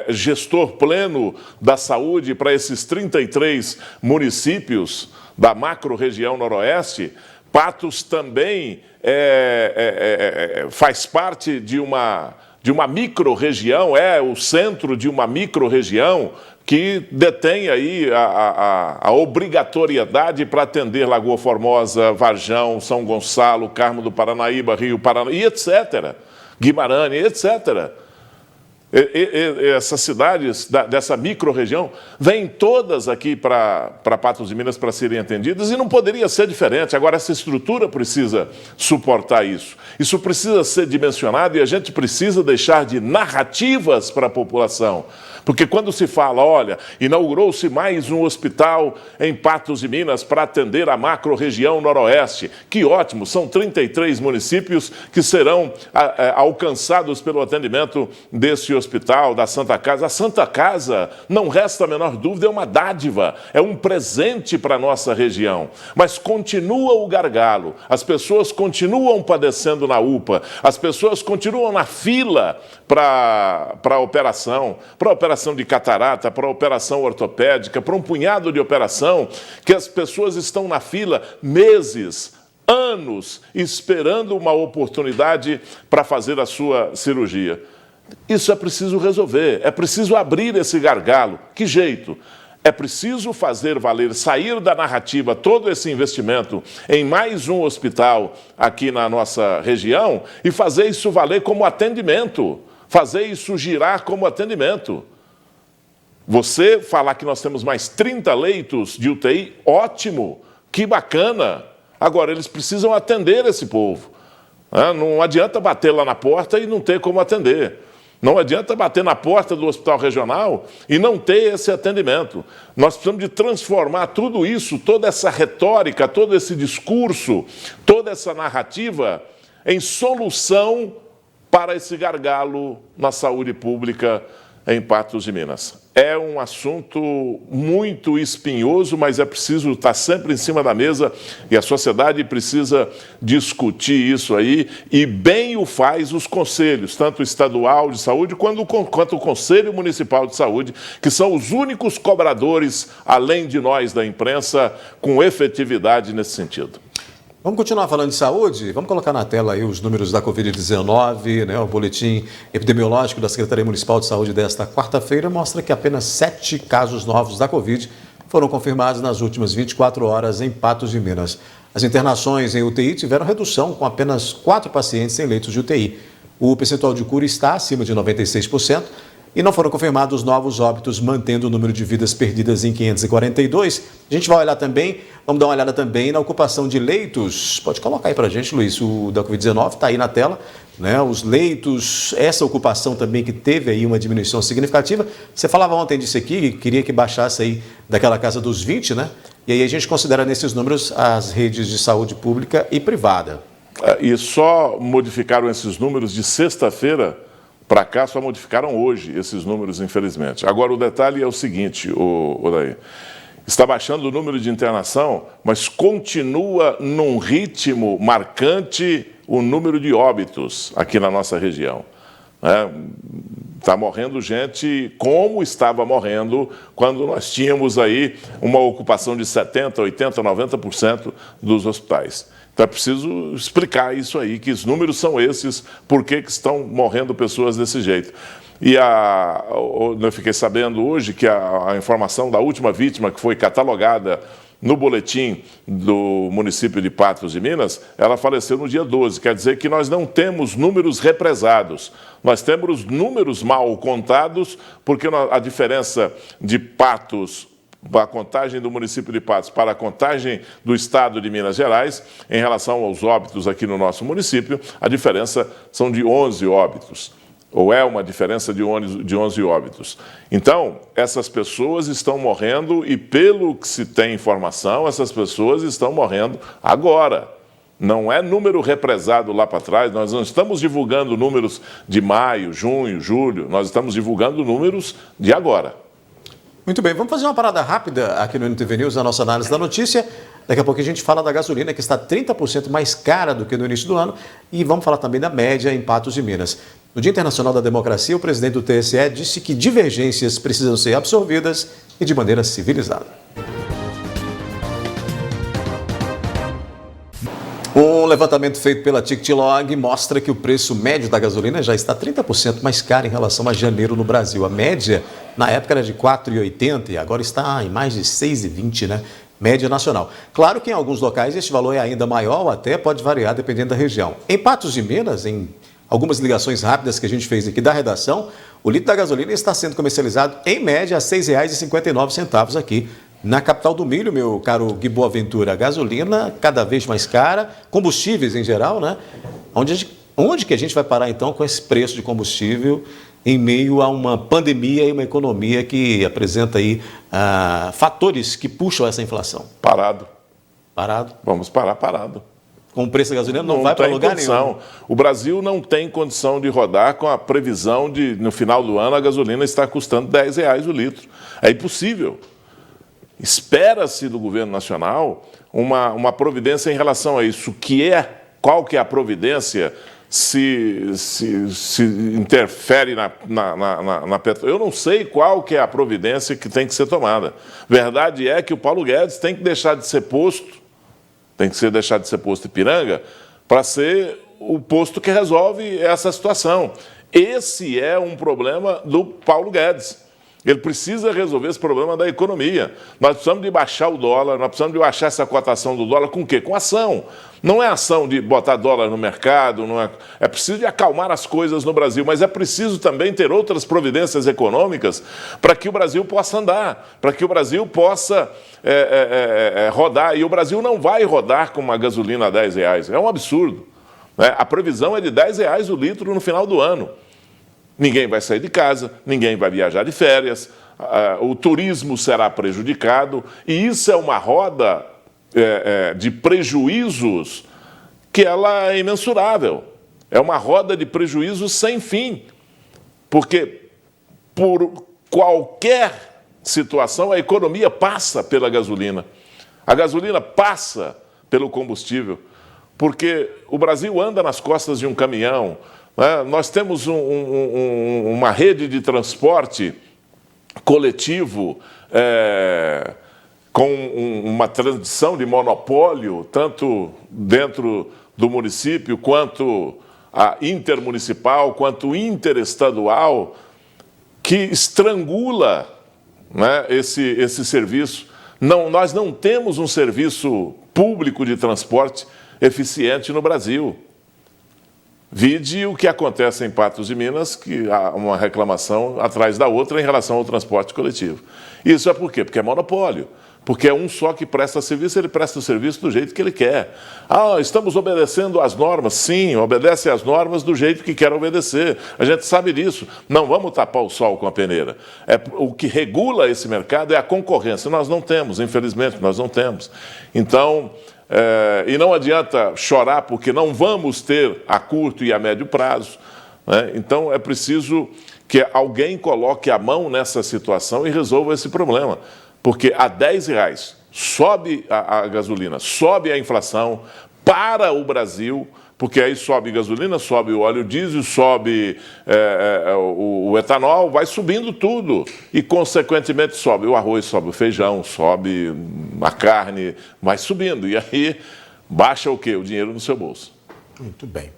gestor pleno da saúde para esses 33 municípios da macro-região noroeste, Patos também faz parte de uma micro-região, é o centro de uma micro-região que detém aí a obrigatoriedade para atender Lagoa Formosa, Varjão, São Gonçalo, Carmo do Paranaíba, Rio Paraná, e etc., Guimarães, etc. Essas cidades dessa micro-região vêm todas aqui para Patos de Minas para serem atendidas e não poderia ser diferente. Agora, essa estrutura precisa suportar isso. Isso precisa ser dimensionado e a gente precisa deixar de narrativas para a população. Porque quando se fala, olha, inaugurou-se mais um hospital em Patos de Minas para atender a macro-região noroeste. Que ótimo, são 33 municípios que serão alcançados pelo atendimento desse hospital, da Santa Casa. A Santa Casa, não resta a menor dúvida, é uma dádiva, é um presente para a nossa região. Mas continua o gargalo, as pessoas continuam padecendo na UPA, as pessoas continuam na fila para a operação de catarata, para a operação ortopédica, para um punhado de operação, que as pessoas estão na fila meses, anos, esperando uma oportunidade para fazer a sua cirurgia. Isso é preciso resolver, é preciso abrir esse gargalo. Que jeito? É preciso fazer valer, sair da narrativa todo esse investimento em mais um hospital aqui na nossa região e fazer isso valer como atendimento, fazer isso girar como atendimento. Você falar que nós temos mais 30 leitos de UTI, ótimo, que bacana. Agora, eles precisam atender esse povo. Não adianta bater lá na porta e não ter como atender. Não adianta bater na porta do hospital regional e não ter esse atendimento. Nós precisamos de transformar tudo isso, toda essa retórica, todo esse discurso, toda essa narrativa em solução para esse gargalo na saúde pública em Patos de Minas. É um assunto muito espinhoso, mas é preciso estar sempre em cima da mesa e a sociedade precisa discutir isso aí, e bem o faz os conselhos, tanto o estadual de saúde quanto o Conselho Municipal de Saúde, que são os únicos cobradores, além de nós da imprensa, com efetividade nesse sentido. Vamos continuar falando de saúde? Vamos colocar na tela aí os números da Covid-19, né? O boletim epidemiológico da Secretaria Municipal de Saúde desta quarta-feira mostra que apenas 7 casos novos da Covid foram confirmados nas últimas 24 horas em Patos de Minas. As internações em UTI tiveram redução, com apenas 4 pacientes em leitos de UTI. O percentual de cura está acima de 96%. E não foram confirmados novos óbitos, mantendo o número de vidas perdidas em 542. A gente vai olhar também, vamos dar uma olhada também na ocupação de leitos. Pode colocar aí para a gente, Luiz, o da Covid-19 está aí na tela, né? Os leitos, essa ocupação também que teve aí uma diminuição significativa. Você falava ontem disso aqui, queria que baixasse aí daquela casa dos 20, né? E aí a gente considera nesses números as redes de saúde pública e privada. E só modificaram esses números de sexta-feira para cá, só modificaram hoje esses números, infelizmente. Agora, o detalhe é o seguinte, Odair. Está baixando o número de internação, mas continua num ritmo marcante o número de óbitos aqui na nossa região. Está morrendo gente como estava morrendo quando nós tínhamos aí uma ocupação de 70%, 80%, 90% dos hospitais. Então é preciso explicar isso aí, que os números são esses, por que estão morrendo pessoas desse jeito. E eu fiquei sabendo hoje que a informação da última vítima que foi catalogada no boletim do município de Patos de Minas, ela faleceu no dia 12, quer dizer que nós não temos números represados, nós temos números mal contados, porque a diferença de Patos, a contagem do município de Patos para a contagem do estado de Minas Gerais, em relação aos óbitos aqui no nosso município, a diferença são de 11 óbitos, ou é uma diferença de 11 óbitos. Então, essas pessoas estão morrendo e, pelo que se tem informação, essas pessoas estão morrendo agora. Não é número represado lá para trás, nós não estamos divulgando números de maio, junho, julho, nós estamos divulgando números de agora. Muito bem, vamos fazer uma parada rápida aqui no NTV News, a nossa análise da notícia. Daqui a pouco a gente fala da gasolina, que está 30% mais cara do que no início do ano, e vamos falar também da média em Patos de Minas. No Dia Internacional da Democracia, o presidente do TSE disse que divergências precisam ser absorvidas e de maneira civilizada. Um levantamento feito pela TicTilog mostra que o preço médio da gasolina já está 30% mais caro em relação a janeiro no Brasil. A média, na época, era de R$ 4,80 e agora está em mais de R$ 6,20, né? Média nacional. Claro que em alguns locais este valor é ainda maior ou até pode variar dependendo da região. Em Patos de Minas, em algumas ligações rápidas que a gente fez aqui da redação, o litro da gasolina está sendo comercializado em média a R$ 6,59 aqui na capital do milho, meu caro Gui Boaventura. A gasolina cada vez mais cara, combustíveis em geral, né? Onde que a gente vai parar então com esse preço de combustível em meio a uma pandemia e uma economia que apresenta aí fatores que puxam essa inflação? Parado. Parado? Vamos parar parado. Com o preço da gasolina não vai para lugar nenhum. O Brasil não tem condição de rodar com a previsão de, no final do ano, a gasolina estar custando R$10 o litro. É impossível. Espera-se do governo nacional uma providência em relação a isso. Qual que é a providência se interfere na Petro? Eu não sei qual que é a providência que tem que ser tomada. Verdade é que o Paulo Guedes tem que deixar de ser posto, deixar de ser posto Ipiranga, para ser o posto que resolve essa situação. Esse é um problema do Paulo Guedes. Ele precisa resolver esse problema da economia. Nós precisamos de baixar o dólar, nós precisamos de baixar essa cotação do dólar com o quê? Com ação. Não é ação de botar dólar no mercado, é preciso de acalmar as coisas no Brasil, mas é preciso também ter outras providências econômicas para que o Brasil possa andar, para que o Brasil possa rodar. E o Brasil não vai rodar com uma gasolina a R$10. É um absurdo. Né? A previsão é de R$10 o litro no final do ano. Ninguém vai sair de casa, ninguém vai viajar de férias, o turismo será prejudicado, e isso é uma roda de prejuízos que ela é imensurável. É uma roda de prejuízos sem fim, porque por qualquer situação a economia passa pela gasolina. A gasolina passa pelo combustível, porque o Brasil anda nas costas de um caminhão. Nós temos uma rede de transporte coletivo com uma tradição de monopólio, tanto dentro do município, quanto a intermunicipal, quanto interestadual, que estrangula, né, esse serviço. Nós não temos um serviço público de transporte eficiente no Brasil. Vide o que acontece em Patos de Minas, que há uma reclamação atrás da outra em relação ao transporte coletivo. Isso é por quê? Porque é monopólio. Porque é um só que presta serviço, ele presta o serviço do jeito que ele quer. Estamos obedecendo às normas. Sim, obedece às normas do jeito que quer obedecer. A gente sabe disso. Não vamos tapar o sol com a peneira. O que regula esse mercado é a concorrência. Nós não temos, infelizmente, nós não temos. Então, e não adianta chorar porque não vamos ter a curto e a médio prazo. Né? Então, é preciso que alguém coloque a mão nessa situação e resolva esse problema. Porque a R$10 sobe a gasolina, sobe a inflação para o Brasil, porque aí sobe gasolina, sobe o óleo diesel, sobe o etanol, vai subindo tudo. E, consequentemente, sobe o arroz, sobe o feijão, sobe a carne, vai subindo. E aí baixa o quê? O dinheiro no seu bolso. Muito bem.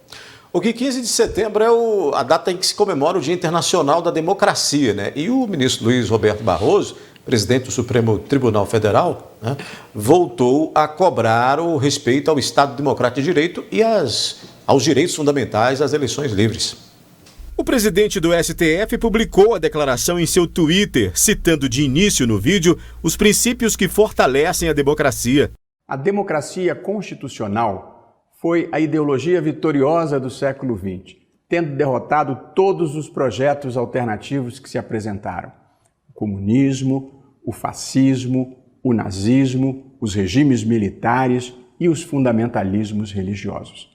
O que 15 de setembro é a data em que se comemora o Dia Internacional da Democracia, né? E o ministro Luiz Roberto Barroso, presidente do Supremo Tribunal Federal, né, voltou a cobrar o respeito ao Estado Democrático de Direito e aos direitos fundamentais às eleições livres. O presidente do STF publicou a declaração em seu Twitter, citando de início no vídeo os princípios que fortalecem a democracia. A democracia constitucional foi a ideologia vitoriosa do século XX, tendo derrotado todos os projetos alternativos que se apresentaram. O comunismo, o fascismo, o nazismo, os regimes militares e os fundamentalismos religiosos.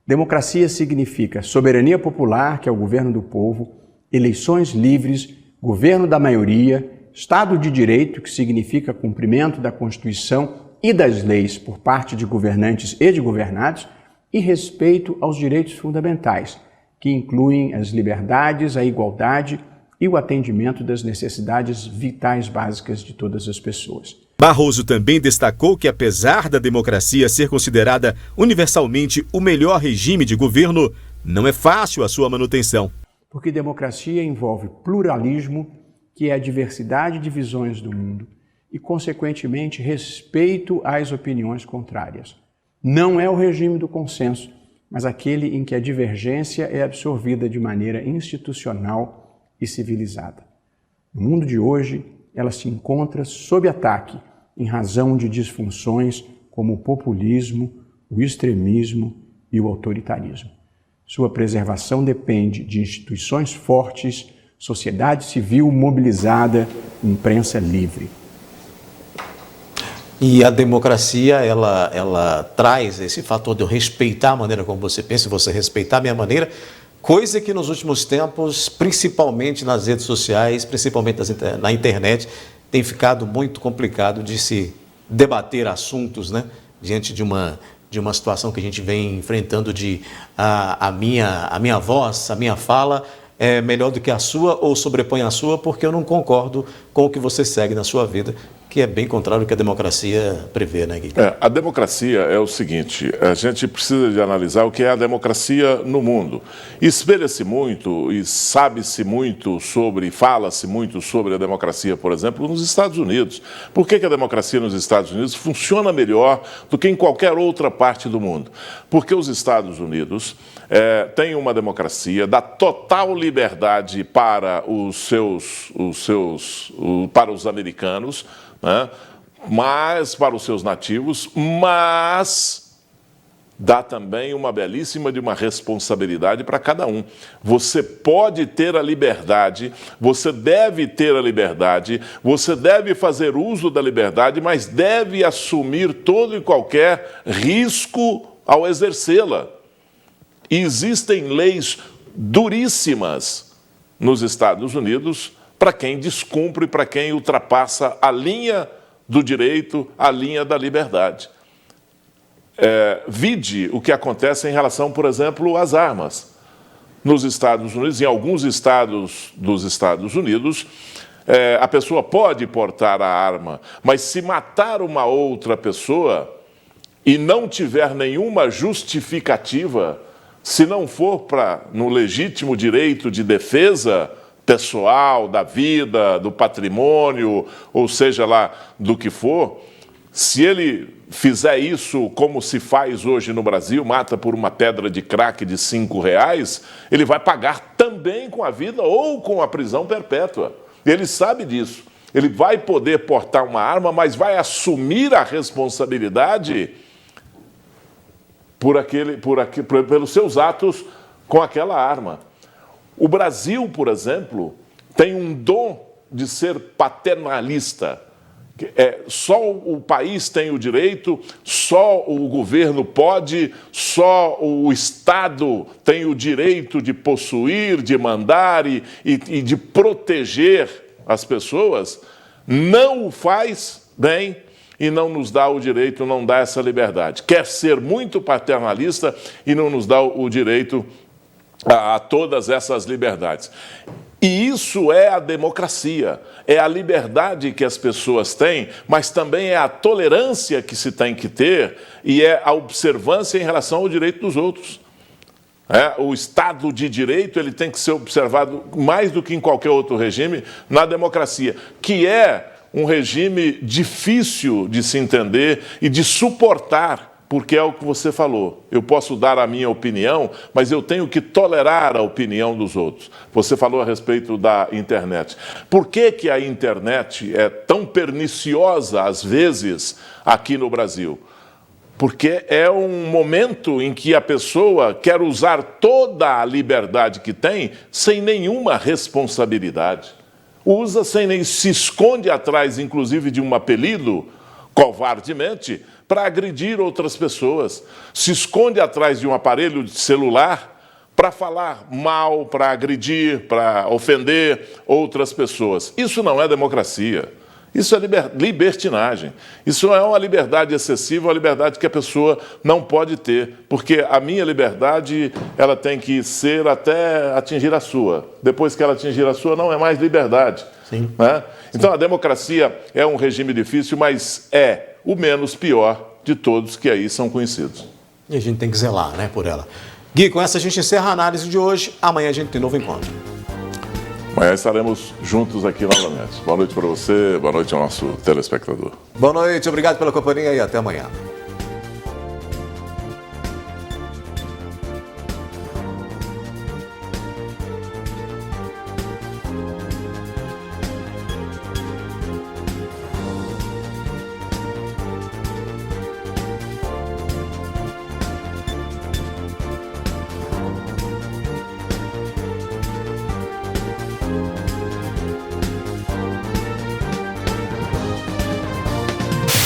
Democracia significa soberania popular, que é o governo do povo, eleições livres, governo da maioria, Estado de Direito, que significa cumprimento da Constituição e das leis por parte de governantes e de governados, e respeito aos direitos fundamentais, que incluem as liberdades, a igualdade e o atendimento das necessidades vitais básicas de todas as pessoas. Barroso também destacou que, apesar da democracia ser considerada universalmente o melhor regime de governo, não é fácil a sua manutenção. Porque democracia envolve pluralismo, que é a diversidade de visões do mundo, e, consequentemente, respeito às opiniões contrárias. Não é o regime do consenso, mas aquele em que a divergência é absorvida de maneira institucional e civilizada. No mundo de hoje, ela se encontra sob ataque em razão de disfunções como o populismo, o extremismo e o autoritarismo. Sua preservação depende de instituições fortes, sociedade civil mobilizada, imprensa livre. E a democracia, ela traz esse fator de eu respeitar a maneira como você pensa, você respeitar a minha maneira, coisa que nos últimos tempos, principalmente nas redes sociais, principalmente na internet, tem ficado muito complicado de se debater assuntos, né? Diante de uma situação que a gente vem enfrentando de a minha voz, a minha fala é melhor do que a sua ou sobrepõe a sua porque eu não concordo com o que você segue na sua vida, que é bem contrário do que a democracia prevê, né, Gui? A democracia é o seguinte, a gente precisa de analisar o que é a democracia no mundo. Espelha-se muito e sabe-se muito sobre, fala-se muito sobre a democracia, por exemplo, nos Estados Unidos. Por que a democracia nos Estados Unidos funciona melhor do que em qualquer outra parte do mundo? Porque os Estados Unidos têm uma democracia, dá total liberdade para para os americanos, né? Mas para os seus nativos, mas dá também uma belíssima de uma responsabilidade para cada um. Você pode ter a liberdade, você deve ter a liberdade, você deve fazer uso da liberdade, mas deve assumir todo e qualquer risco ao exercê-la. E existem leis duríssimas nos Estados Unidos para quem descumpre, para quem ultrapassa a linha do direito, a linha da liberdade. Vide o que acontece em relação, por exemplo, às armas. Nos Estados Unidos, em alguns estados dos Estados Unidos, a pessoa pode portar a arma, mas se matar uma outra pessoa e não tiver nenhuma justificativa, se não for no legítimo direito de defesa pessoal, da vida, do patrimônio, ou seja lá do que for, se ele fizer isso como se faz hoje no Brasil, mata por uma pedra de crack de R$5, ele vai pagar também com a vida ou com a prisão perpétua. Ele sabe disso. Ele vai poder portar uma arma, mas vai assumir a responsabilidade pelos seus atos com aquela arma. O Brasil, por exemplo, tem um dom de ser paternalista. Só o país tem o direito, só o governo pode, só o Estado tem o direito de possuir, de mandar e de proteger as pessoas. Não o faz bem e não nos dá o direito, não dá essa liberdade. Quer ser muito paternalista e não nos dá o direito a todas essas liberdades. E isso é a democracia, é a liberdade que as pessoas têm, mas também é a tolerância que se tem que ter e é a observância em relação ao direito dos outros. O Estado de Direito ele tem que ser observado mais do que em qualquer outro regime na democracia, que é um regime difícil de se entender e de suportar, porque é o que você falou. Eu posso dar a minha opinião, mas eu tenho que tolerar a opinião dos outros. Você falou a respeito da internet. Por que a internet é tão perniciosa, às vezes, aqui no Brasil? Porque é um momento em que a pessoa quer usar toda a liberdade que tem sem nenhuma responsabilidade. Usa se esconde atrás, inclusive, de um apelido, covardemente, para agredir outras pessoas. Se esconde atrás de um aparelho de celular para falar mal, para agredir, para ofender outras pessoas. Isso não é democracia. Isso é libertinagem. Isso não é uma liberdade excessiva, uma liberdade que a pessoa não pode ter, porque a minha liberdade ela tem que ser até atingir a sua. Depois que ela atingir a sua, não é mais liberdade. Sim. Né? Então, a democracia é um regime difícil, mas é o menos pior de todos que aí são conhecidos. E a gente tem que zelar, né, por ela. Gui, com essa a gente encerra a análise de hoje. Amanhã a gente tem novo encontro. Amanhã estaremos juntos aqui novamente. Boa noite para você, boa noite ao nosso telespectador. Boa noite, obrigado pela companhia e até amanhã.